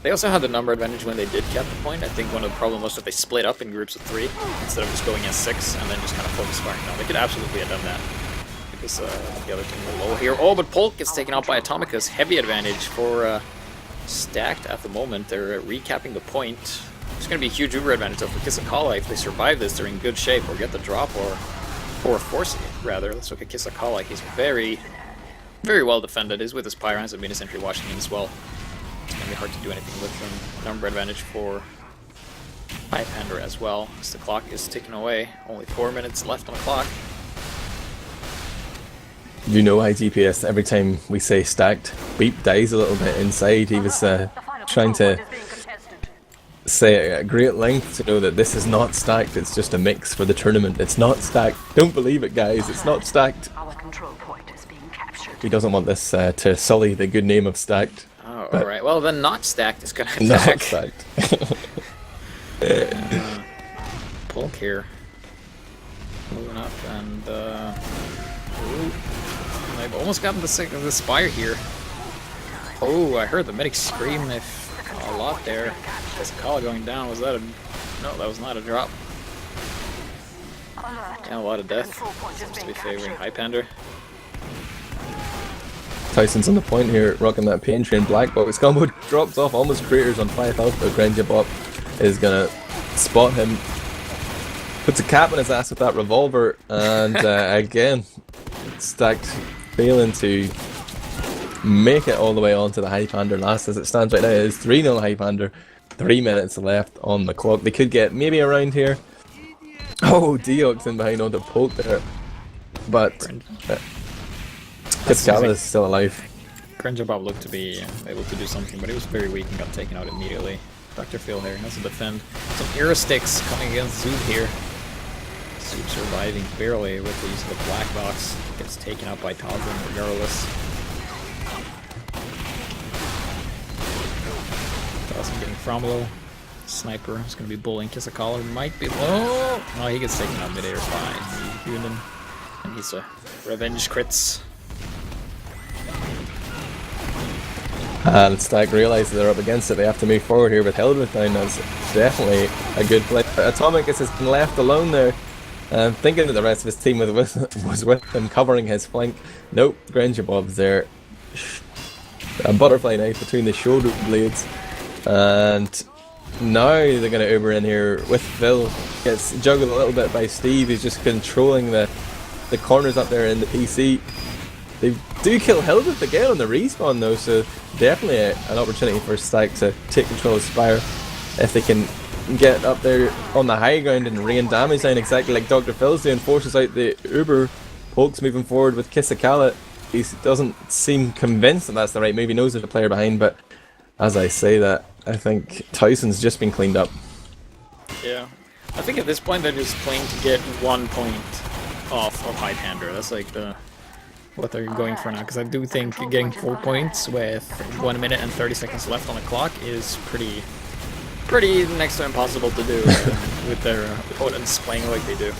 They also had the number advantage when they did cap the point. I think one of the problems was that they split up in groups of 3 instead of just going as 6 and then just kind of focus firing down. They could absolutely have done that because the other team were low here. Oh, but Polk gets taken out by Atomicus. Heavy advantage for Stacked at the moment. They're recapping the point. It's going to be a huge Uber advantage though for Kisakala. If they survive this, they're in good shape, or get the drop, or force it, rather. Let's look at Kisakala. He's very, very well defended. He's with his Pyrons and Venus Sentry watching him as well. It's going to be hard to do anything with them. Number advantage for Highpander as well, as the clock is ticking away. Only 4 minutes left on the clock. You know, HiGPS, every time we say stacked, Beep dies a little bit inside. He was trying to say at great length to know that this is not stacked, it's just a mix for the tournament. It's not stacked. Don't believe it, guys, it's not stacked. Our control point is being captured. He doesn't want this to sully the good name of stacked. Oh, alright. Well, then not stacked is gonna Not attack. stacked. Polk here. Moving up and ooh. I've almost gotten the spire here. Oh, I heard the medic scream a lot there. This call going down. Was that a... No, that was not a drop. And a lot of death. Seems to be favoring Highpander. Tyson's on the point here, rocking that pain train black box. Combo drops off, almost craters on 5 health, but Grenjabop is gonna spot him. Puts a cap on his ass with that revolver, and again, stacked, failing to make it all the way onto the Highpander. Last as it stands right now, it is 3-0 Highpander. 3 minutes left on the clock. They could get maybe around here. Oh, Deox in behind on the poke there. But Kiskala is still alive. Grenjabop looked to be able to do something, but he was very weak and got taken out immediately. Dr. Phil here has to defend. Some Era Sticks coming against Zoop here. Zoop surviving barely with the use of the black box. Gets taken out by Tozin regardless. Tozin getting Fromolo. Sniper is going to be bullying Kisakaller. Might be... Oh! No, he gets taken out mid-air. Fine. He's and he's a revenge crits. And Stack realise they're up against it. They have to move forward here with Hildreth down. That's definitely a good play. Atomic has been left alone there. Thinking that the rest of his team was with him, covering his flank. Nope, Grenjabob's there. A butterfly knife between the shoulder blades. And now they're going to Uber in here with Phil. Gets juggled a little bit by Steve. He's just controlling the corners up there in the PC. They do kill Hildreth again on the respawn though, so definitely an opportunity for Stack to take control of Spire if they can get up there on the high ground and rain damage down exactly like Dr. Phil's doing. Forces out the Uber. Polk's moving forward with Kisakala. He doesn't seem convinced that that's the right move. He knows there's a player behind, but as I say that, I think Tyson's just been cleaned up. Yeah. I think at this point they're just playing to get 1 point off of Highpander. That's like what they're going for now, because I do think getting 4 points with 1 minute and 30 seconds left on the clock is pretty next to impossible to do with their opponents playing like they do.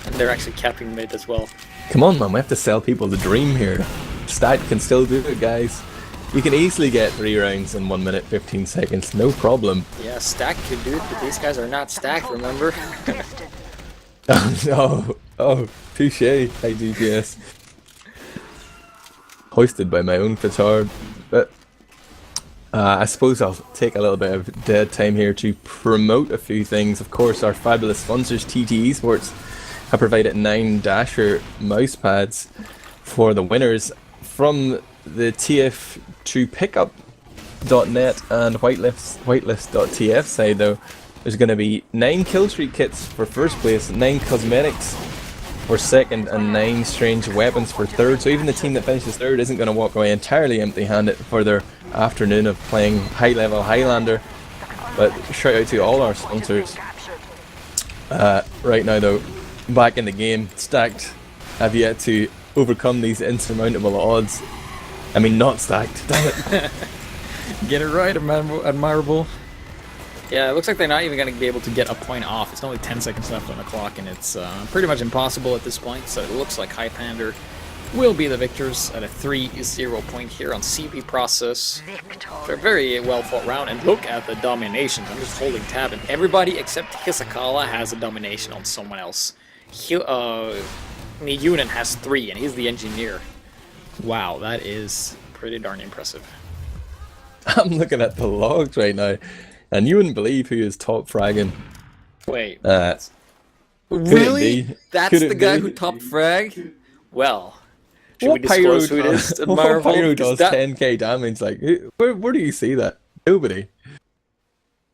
And they're actually capping mid as well. Come on, man, we have to sell people the dream here. Stack can still do it, guys. You can easily get 3 rounds in 1 minute 15 seconds, no problem. Yeah, Stack could do it, but these guys are not stacked, remember? Oh no, oh, touche, HiGPS. Hoisted by my own petard. But I suppose I'll take a little bit of dead time here to promote a few things. Of course, our fabulous sponsors, TT Esports, have provided 9 Dasher mouse pads for the winners from the TF2 pickup.net and whitelist.tf side though. There's going to be 9 kill streak kits for first place, 9 cosmetics for second, and 9 strange weapons for third. So even the team that finishes third isn't going to walk away entirely empty-handed for their afternoon of playing high-level Highlander. But shout out to all our sponsors. Right now though, back in the game, Stacked have yet to overcome these insurmountable odds. I mean, not Stacked, damn it. Get it right, Admirable. Yeah, it looks like they're not even going to be able to get a point off. It's only 10 seconds left on the clock, and it's pretty much impossible at this point. So it looks like Highpander will be the victors at a 3-0 point here on CP Process. For a very well fought round, and look at the dominations. I'm just holding tab, and everybody except Hisakala has a domination on someone else. Miyunin has 3, and he's the engineer. Wow, that is pretty darn impressive. I'm looking at the logs right now, and you wouldn't believe who is top fragging. Wait. Really? That's the guy who topped frag? Well, should we What pyro disclose who it is? what Admirable? pyro does 10k damage? Like, where do you see that? Nobody.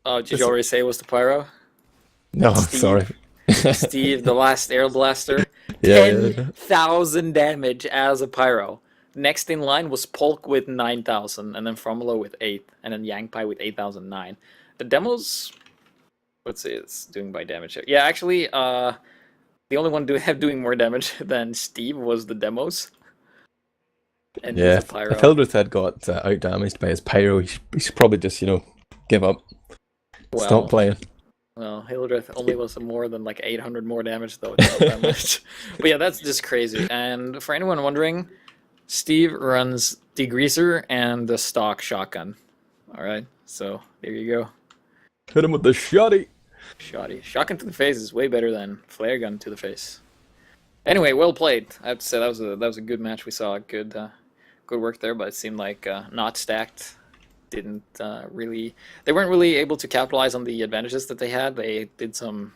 Oh, did you already say it was the Pyro? No, Steve. sorry. Steve, the last Air Blaster. Yeah. 10,000 damage as a Pyro. Next in line was Polk with 9,000, and then Fromolo with 8, and then Yangpai with 8,009. The demos, let's see, it's doing by damage here. Yeah, actually, the only one doing more damage than Steve was the demos. And Yeah, he's a Pyro. if Hildreth had got out damaged by his Pyro, he should probably just, give up. Stop playing. Well, Hildreth only was more than like 800 more damage, though. It's not that much. But yeah, that's just crazy. And for anyone wondering, Steve runs Degreaser and the stock shotgun. Alright, so there you go. Hit him with the shotty. Shoddy. Shotgun to the face is way better than flare gun to the face. Anyway, well played. I have to say that was a good match. We saw good work there, but it seemed like not stacked. Didn't really. They weren't really able to capitalize on the advantages that they had. They did some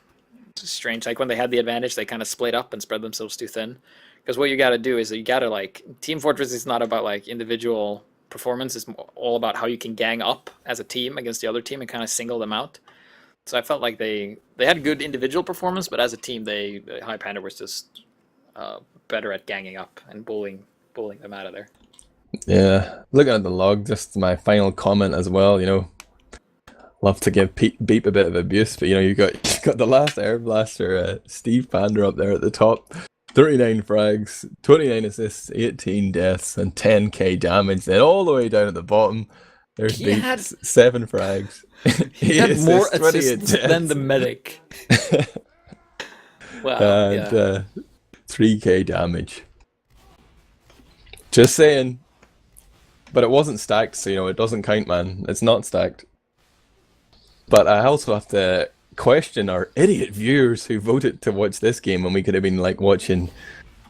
strange, like when they had the advantage, they kind of split up and spread themselves too thin. Because what you got to do is you got to like Team Fortress is not about like individual performance. It's all about how you can gang up as a team against the other team and kind of single them out. So I felt like they had good individual performance, but as a team, Highpander was just better at ganging up and bullying them out of there. Yeah, looking at the log, just my final comment as well, love to give Beep a bit of abuse, but you got the last Air Blaster, Steve Pander up there at the top, 39 frags, 29 assists, 18 deaths, and 10k damage. Then all the way down at the bottom, there's Beep's 7 frags. He had more assists than the medic. Wow, and 3k damage. Just saying. But it wasn't stacked, so it doesn't count, man. It's not stacked. But I also have to question our idiot viewers who voted to watch this game when we could have been like watching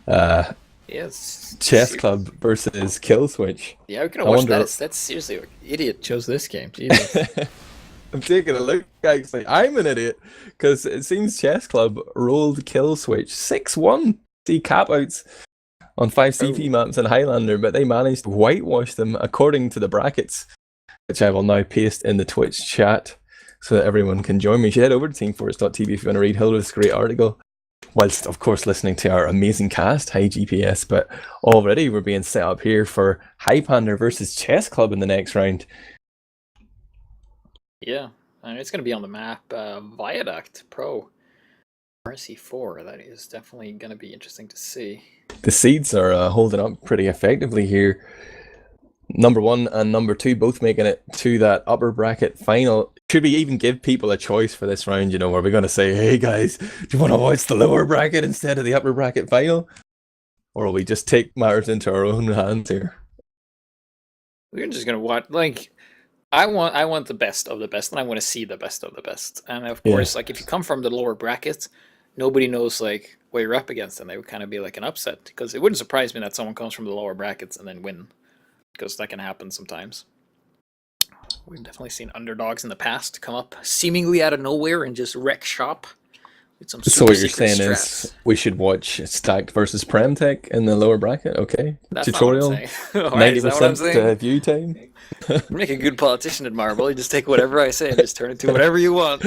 Chess Club versus Kill Switch. Yeah, we could have watched that. That's seriously an idiot chose this game. Jesus. I'm taking a look, actually. I'm an idiot because it seems Chess Club rolled Kill Switch 6-1. See cap outs on 5 CP maps in Highlander, but they managed to whitewash them according to the brackets, which I will now paste in the Twitch chat so that everyone can join me. You should head over to teamfortress.tv if you want to read Hildreth's great article, whilst of course listening to our amazing cast, HiGPS. But already we're being set up here for Highpander versus Chess Club in the next round. Yeah, and it's going to be on the map Viaduct Pro RC4. That is definitely going to be interesting to see. The seeds are holding up pretty effectively here. Number 1 and number 2 both making it to that upper bracket final. Should we even give people a choice for this round? Are we going to say, hey guys, do you want to watch the lower bracket instead of the upper bracket final? Or will we just take matters into our own hands here? We're just going to watch, like, I want the best of the best, and I want to see the best of the best. And of course, like, if you come from the lower brackets, nobody knows, like, what you're up against, and they would kind of be like an upset, because it wouldn't surprise me that someone comes from the lower brackets and then win, because that can happen sometimes. We've definitely seen underdogs in the past come up seemingly out of nowhere and just wreck shop with some super so what you're secret saying strats. is we should watch Stacked versus Premtech in the lower bracket, okay? That's tutorial, not what I'm saying. Alright, is that what I'm saying? View time. Make a good politician, Admirable. You just take whatever I say and just turn it to whatever you want.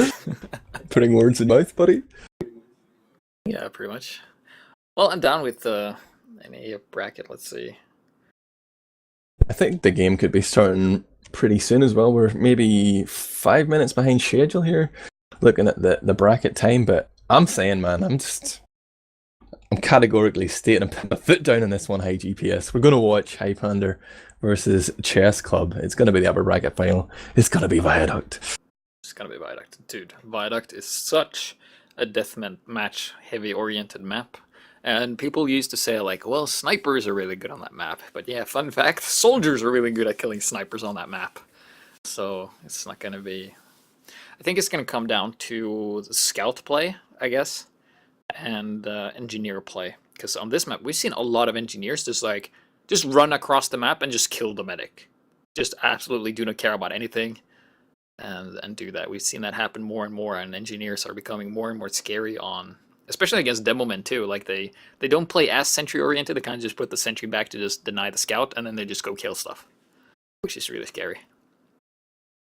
Putting words in mouth, buddy. Yeah, pretty much. Well, I'm down with any bracket. Let's see. I think the game could be starting pretty soon as well. We're maybe 5 minutes behind schedule here, looking at the bracket time. But I'm saying, man, I'm categorically stating, I'm putting my foot down on this one, HiGPS. We're going to watch Highpander versus Chess Club. It's going to be the upper bracket final. It's going to be Viaduct. It's going to be Viaduct. Dude, Viaduct is such a deathmatch heavy oriented map. And people used to say, like, well, snipers are really good on that map. But yeah, fun fact, soldiers are really good at killing snipers on that map. So it's not going to be... I think it's going to come down to the scout play, I guess, and engineer play. Because on this map, we've seen a lot of engineers just run across the map and just kill the medic. Just absolutely do not care about anything and do that. We've seen that happen more and more, and engineers are becoming more and more scary on... Especially against demomen too, like they don't play as sentry oriented, they kind of just put the sentry back to just deny the scout, and then they just go kill stuff, which is really scary.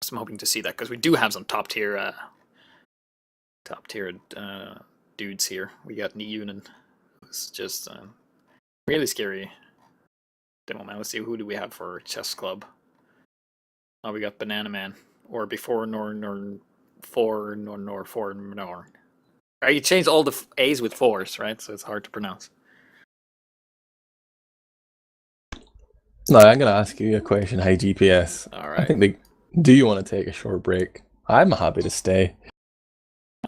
So I'm hoping to see that because we do have some top tier dudes here. We got Niyunen, who's just really scary. Demo man. Let's see, who do we have for chess club? Oh, we got Banana Man, or before nor for nor. You changed all the A's with fours, right? So it's hard to pronounce. No, I'm going to ask you a question, HiGPS. All I right. think do you want to take a short break? I'm happy to stay.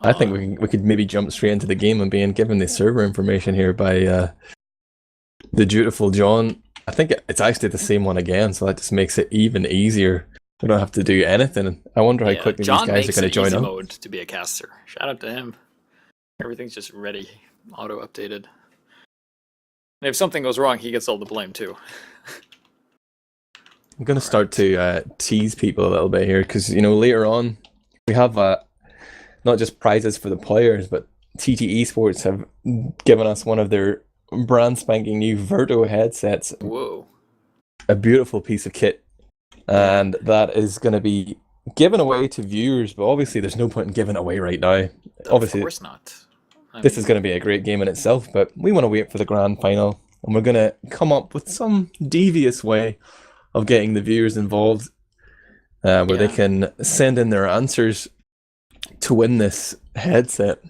I think we could maybe jump straight into the game and being given the server information here by the dutiful John. I think it's actually the same one again, so that just makes it even easier. We don't have to do anything. I wonder how quickly John these guys are makes going to it join easy up. mode to be a caster. Shout out to him. Everything's just ready, auto updated. And if something goes wrong, he gets all the blame too. I'm going to start to tease people a little bit here because, you know, later on we have not just prizes for the players, but TT Esports have given us one of their brand spanking new Verto headsets. Whoa. A beautiful piece of kit. And that is going to be given away to viewers, but obviously there's no point in giving it away right now. Obviously, of course not. This is going to be a great game in itself, but we want to wait for the grand final, and we're going to come up with some devious way of getting the viewers involved, where they can send in their answers to win this headset.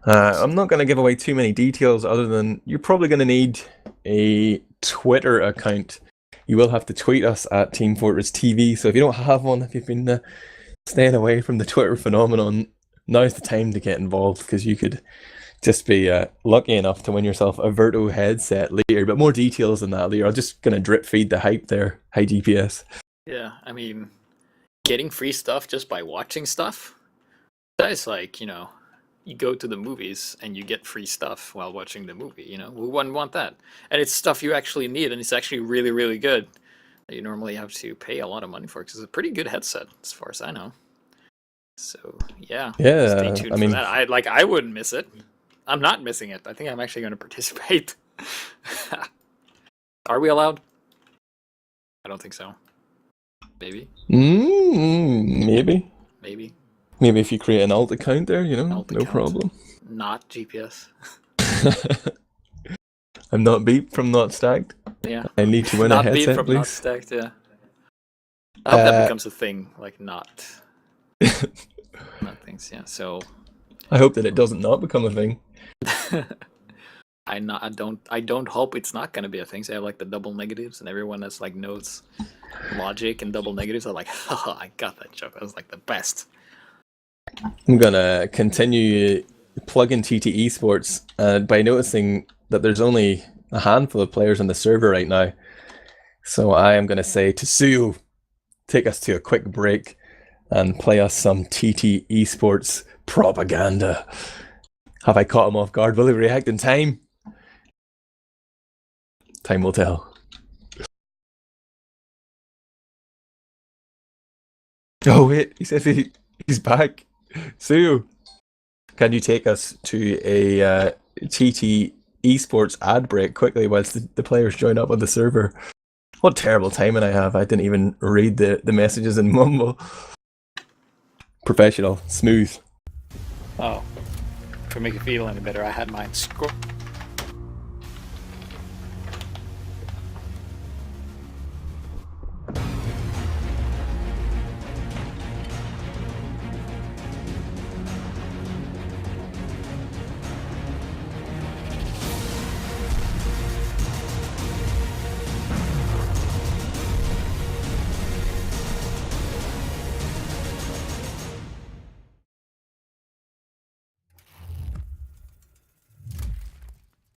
I'm not going to give away too many details other than you're probably going to need a Twitter account. You will have to tweet us at teamfortress.tv, so if you don't have one, if you've been staying away from the Twitter phenomenon, now's the time to get involved, because you could just be lucky enough to win yourself a Verto headset later. But more details than that later. I'm just going to drip feed the hype there. HiGPS. Yeah, I mean, getting free stuff just by watching stuff, that is like, you know, you go to the movies and you get free stuff while watching the movie, you know? Who wouldn't want that? And it's stuff you actually need, and it's actually really, really good. That you normally have to pay a lot of money for, because it's a pretty good headset, as far as I know. So, yeah. Stay tuned for that. I wouldn't miss it. I'm not missing it. I think I'm actually going to participate. Are we allowed? I don't think so. Maybe. Maybe. Maybe. Maybe if you create an alt account there, you know, Alt no account. problem. Not GPS. I'm not beat from not stacked. Yeah. I need to win a Not beat headset, from please. not stacked, yeah. I hope that becomes a thing, like not things, yeah. So I hope that it doesn't not become a thing. I don't hope it's not gonna be a thing. So I have like the double negatives, and everyone that's like knows logic and double negatives are like, haha, I got that joke. That was like the best. I'm gonna continue plugging TT Esports by noticing that there's only a handful of players on the server right now. So I am gonna say to Suyooo, take us to a quick break and play us some TT Esports propaganda. Have I caught him off guard? Will he react in time? Time will tell. Oh wait, he says he's back. Suyooo, can you take us to a TT Esports ad break quickly whilst the players join up on the server? What terrible timing I have. I didn't even read the messages in Mumble. Professional, smooth. Oh, to make you feel any better, I had mine scroll.